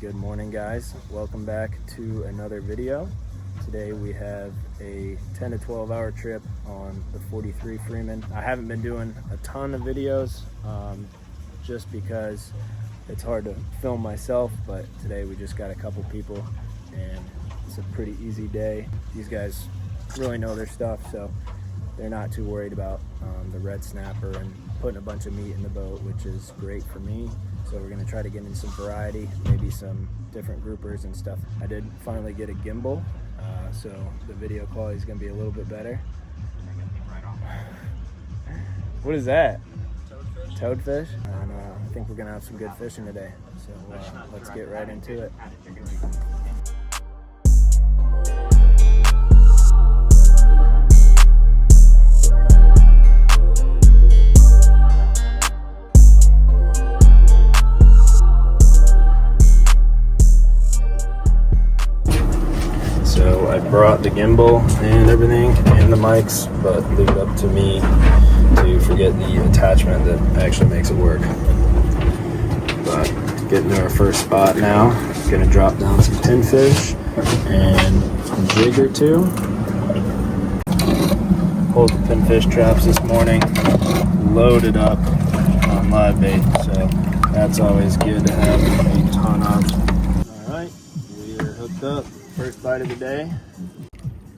Good morning, guys. Welcome back to another video. Today we have a 10 to 12 hour trip on the 43 Freeman. I haven't been doing a ton of videos just because it's hard to film myself, but today we just got a couple people and it's a pretty easy day. These guys really know their stuff, so they're not too worried about the red snapper and putting a bunch of meat in the boat, which is great for me. So we're gonna try to get in some variety, maybe some different groupers and stuff. I did finally get a gimbal, so the video quality is gonna be a little bit better. What is that? Toadfish. Toadfish? And I think we're gonna have some good fishing today. So let's get right into it. So I brought the gimbal and everything and the mics, but leave it up to me to forget the attachment that actually makes it work. But getting to our first spot now. Gonna drop down some pinfish and a jig or two. Pulled the pinfish traps this morning, loaded up on live bait, so that's always good to have a ton of. All right, we are hooked up. First bite of the day.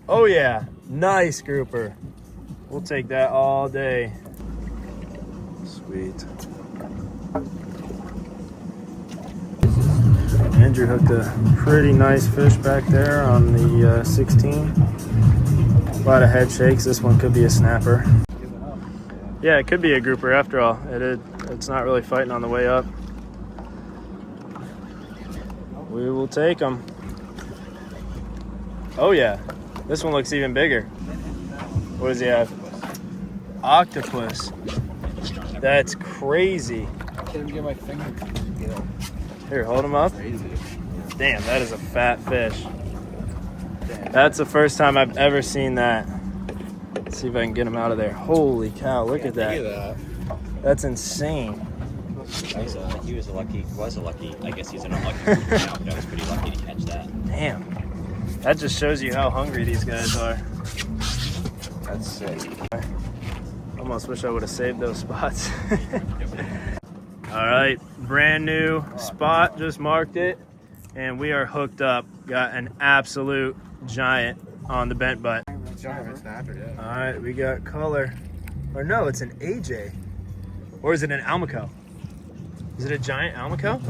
Oh yeah, nice grouper. We'll take that all day. Sweet. Andrew hooked a pretty nice fish back there on the 16. A lot of head shakes. This one could be a snapper. Yeah, it could be a grouper after all. It's not really fighting on the way up. We will take them. Oh yeah, this one looks even bigger. What does he have? Octopus. That's crazy. I can't even get my finger to get it. Here, hold him up. Damn, that is a fat fish. That's the first time I've ever seen that. Let's see if I can get him out of there. Holy cow, look at that. That's insane. He was a lucky, I guess he's an unlucky grouper now, but I was pretty lucky to catch that. Damn. That just shows you how hungry these guys are. That's sick. I almost wish I would have saved those spots. All right, brand new spot, just marked it, and we are hooked up. Got an absolute giant on the bent butt. Giant snapper, yeah. All right, we got color. Or no, it's an AJ. Or is it an Almaco? Is it a giant Almaco?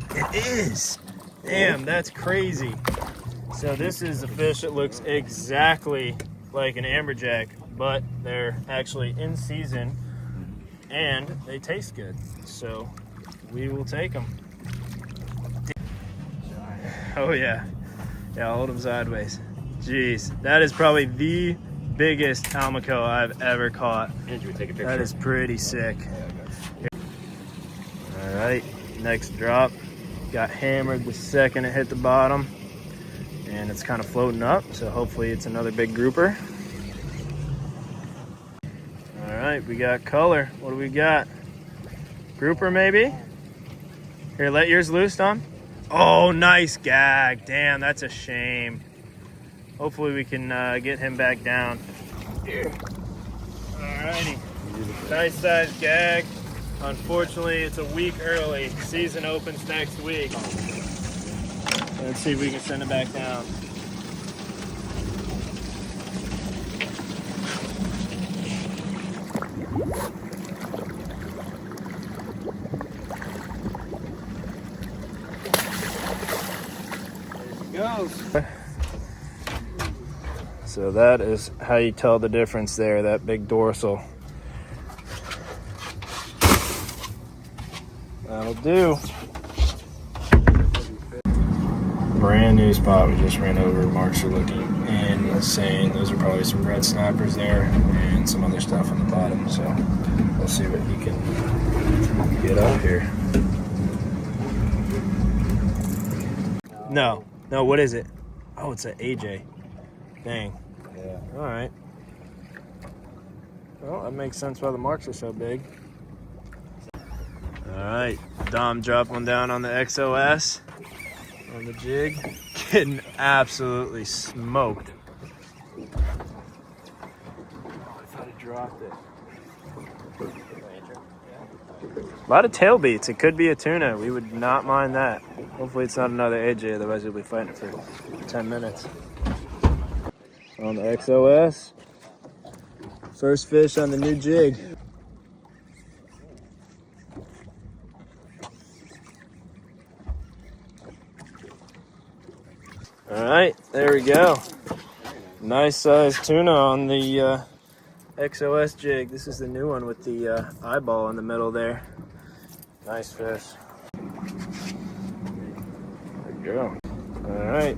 It is. Damn, that's crazy. So this is a fish that looks exactly like an Amberjack, but they're actually in season and they taste good. So we will take them. Oh yeah. Yeah, I'll hold them sideways. Jeez, that is probably the biggest Almaco I've ever caught. Andrew, take a picture. That is pretty sick. All right, next drop. Got hammered the second it hit the bottom. And it's kind of floating up, so hopefully it's another big grouper. All right, we got color. What do we got? Grouper maybe? Here, let yours loose, Tom. Oh, nice gag. Damn, that's a shame. Hopefully we can get him back down. All righty, nice size gag. Unfortunately, it's a week early. Season opens next week. Let's see if we can send it back down. There she goes. So that is how you tell the difference there, that big dorsal. That'll do. Brand new spot we just ran over. Marks are looking insane. Those are probably some red snappers there and some other stuff on the bottom. So we'll see what he can get up here. No, what is it? Oh, it's an AJ. Dang. Yeah. All right. Well, that makes sense why the marks are so big. All right, Dom dropped one down on the XOS. on the jig, getting absolutely smoked. I thought I dropped it. A lot of tail beats. It could be a tuna. We would not mind that. Hopefully it's not another AJ, otherwise we'll be fighting for 10 minutes. On the XOS. First fish on the new jig. All right, there we go. Nice sized tuna on the XOS jig. This is the new one with the eyeball in the middle there. Nice fish. There you go. All right,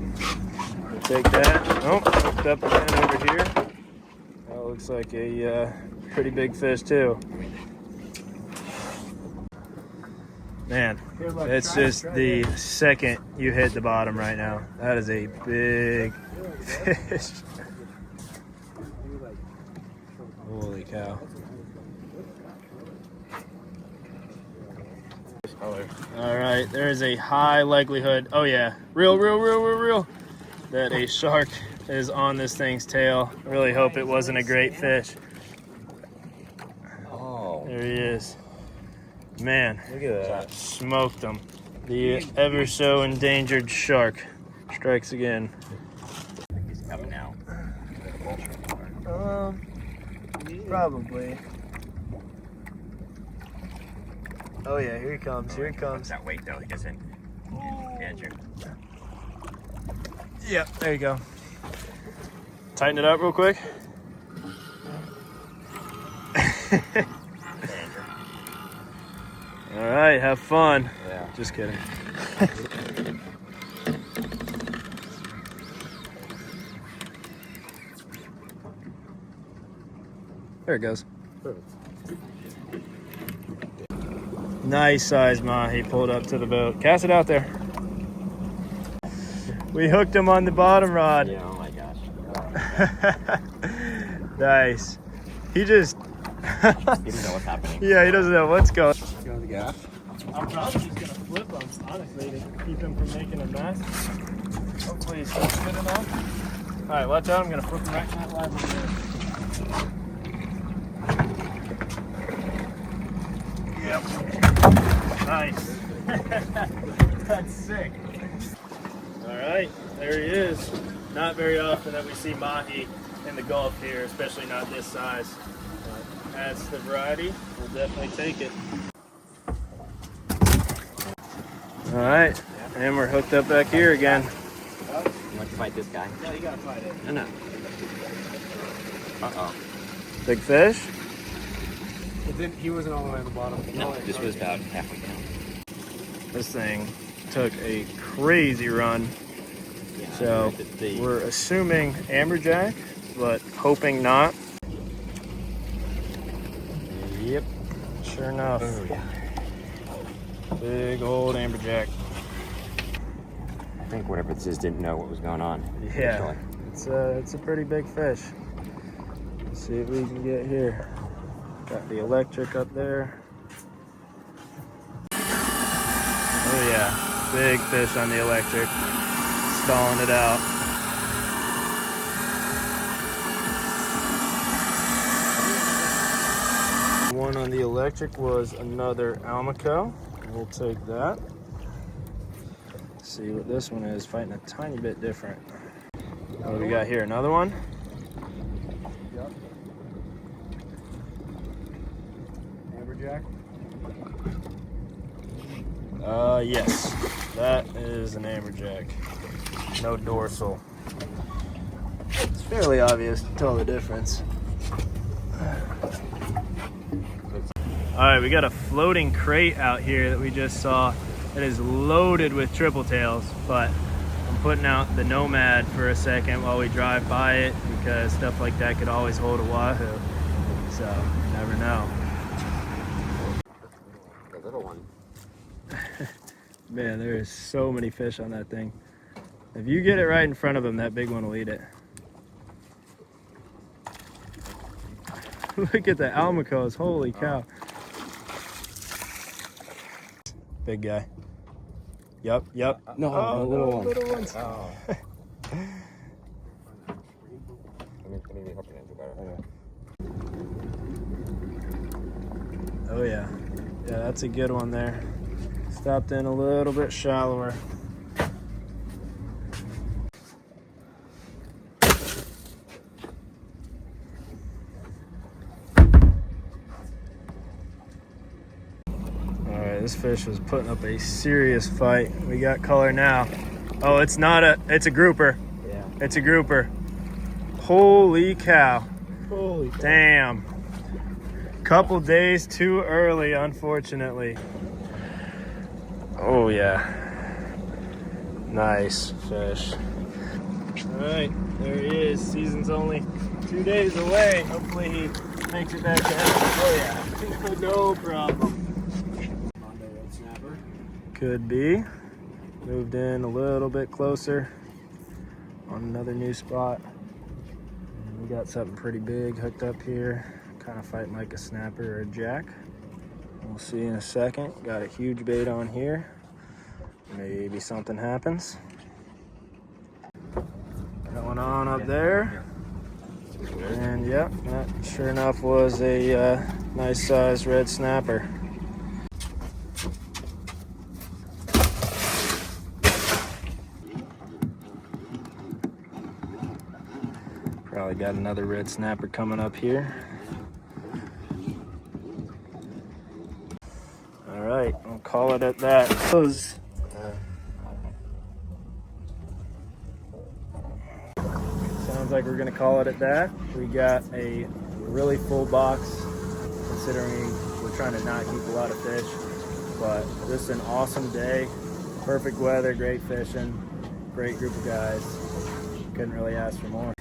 we'll take that. Oh, hooked up again over here. That looks like a pretty big fish too. Man, it's just the second you hit the bottom right now. That is a big fish. Holy cow. All right, there is a high likelihood, oh yeah, real, that a shark is on this thing's tail. I really hope it wasn't a great fish. Oh. There he is. Man, Look at that. Smoked him. The ever so endangered shark strikes again. He's coming out. Probably. Oh yeah, here he comes, here he comes. That weight though, he doesn't. Andrew. Yeah, there you go. Tighten it up real quick. All right, have fun. Yeah. Just kidding. There it goes. Nice size Mahi pulled up to the boat. Cast it out there. We hooked him on the bottom rod. Yeah, oh my gosh. Nice. He just... He doesn't know what's happening. Yeah, he doesn't know what's going. You on the gas? I'm probably just gonna flip him, honestly, to keep him from making a mess. Hopefully he's good enough. All right, watch out, I'm gonna flip him right in that line over there. Yep. Nice. That's sick. All right, there he is. Not very often that we see Mahi in the Gulf here, especially not this size. But as the variety, we'll definitely take it. All right, and we're hooked up back here again. You want to fight this guy? No, you gotta fight it. No, no. Uh-oh. Big fish? He wasn't all the way at the bottom. No, this was about halfway down. This thing took a crazy run. Yeah, So we're assuming Amberjack, but hoping not. Yep, sure enough. Oh, yeah. Big old Amberjack. I think whatever this is didn't know what was going on. Yeah, it's a pretty big fish. Let's see if we can get here. Got the electric up there. Oh yeah, big fish on the electric. Stalling it out. One on the electric was another Almaco. We'll take that. See what this one is, fighting a tiny bit different. What do we got here? Another one? Yep. Amberjack? Yes. That is an Amberjack. No dorsal. It's fairly obvious to tell the difference. All right, we got a floating crate out here that we just saw. It is loaded with triple tails, but I'm putting out the Nomad for a second while we drive by it because stuff like that could always hold a wahoo. So, you never know. The little one. Man, there is so many fish on that thing. If you get it right in front of him, that big one will eat it. Look at the Almacos, holy cow. Big guy. Yep. No, Oh, little one. little ones. Oh. Let me hook it into better. Oh yeah, that's a good one there. Stopped in a little bit shallower. Alright, this fish was putting up a serious fight. We got color now. Oh, it's a grouper. Yeah. It's a grouper. Holy cow. Holy cow. Damn. Couple days too early, unfortunately. Oh yeah. Nice fish. Alright, there he is. Season's only 2 days away. Hopefully he makes it back in. Oh yeah. No problem. Could be. Moved in a little bit closer on another new spot. And we got something pretty big hooked up here. Kind of fighting like a snapper or a jack. We'll see in a second. Got a huge bait on here. Maybe something happens. Going on up there. And yep, that sure enough was a nice sized red snapper. Probably got another red snapper coming up here. All right, I'll call it at that. Sounds like we're gonna call it at that. We got a really full box, considering we're trying to not keep a lot of fish. But this is an awesome day. Perfect weather, great fishing, great group of guys. Couldn't really ask for more.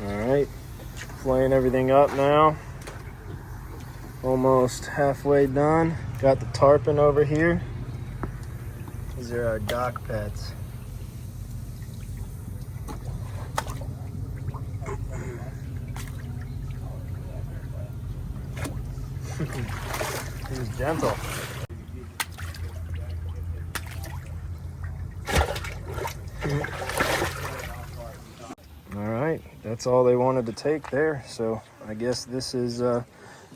All right, flaying everything up now. Almost halfway done. Got the tarpon over here. These are our dock pets. He's gentle. All right, that's all they wanted to take there. So I guess this is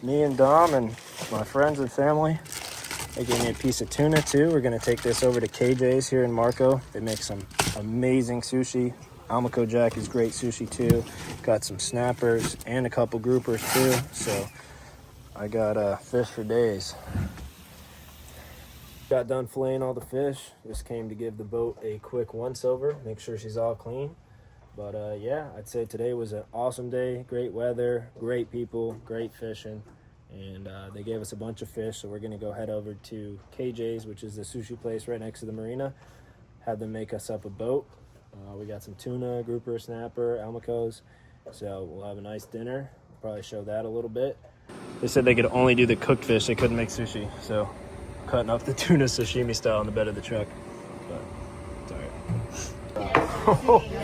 me and Dom and my friends and family. They gave me a piece of tuna too. We're gonna take this over to KJ's here in Marco. They make some amazing sushi. Amberjack is great sushi too. Got some snappers and a couple groupers too. So I got fish for days. Got done filleting all the fish. Just came to give the boat a quick once over, make sure she's all clean. But yeah, I'd say today was an awesome day. Great weather, great people, great fishing. And they gave us a bunch of fish, so we're gonna go head over to KJ's, which is the sushi place right next to the marina. Have them make us up a boat. We got some tuna, grouper, snapper, almacos. So we'll have a nice dinner. Probably show that a little bit. They said they could only do the cooked fish. They couldn't make sushi. So cutting up the tuna sashimi style on the bed of the truck. But it's all right.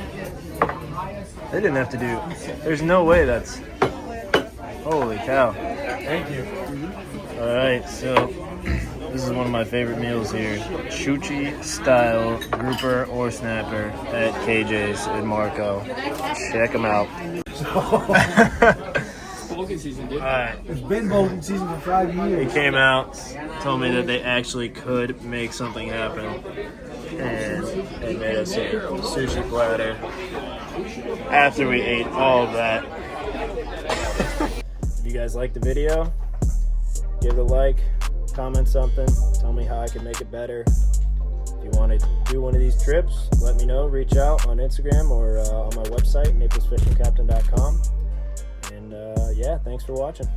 They didn't have to do. There's no way that's. Holy cow. Thank you. All right, so this is one of my favorite meals here. Chuchi style grouper or snapper at KJ's in Marco. Check them out. Boating season, dude. All right. It's been boating season for 5 years. They came out, told me that they actually could make something happen. And they made us a sushi platter after we ate all of that. If you guys liked the video, give it a like, comment something, tell me how I can make it better. If you want to do one of these trips, let me know. Reach out on Instagram or on my website, naplesfishingcaptain.com. And yeah, thanks for watching.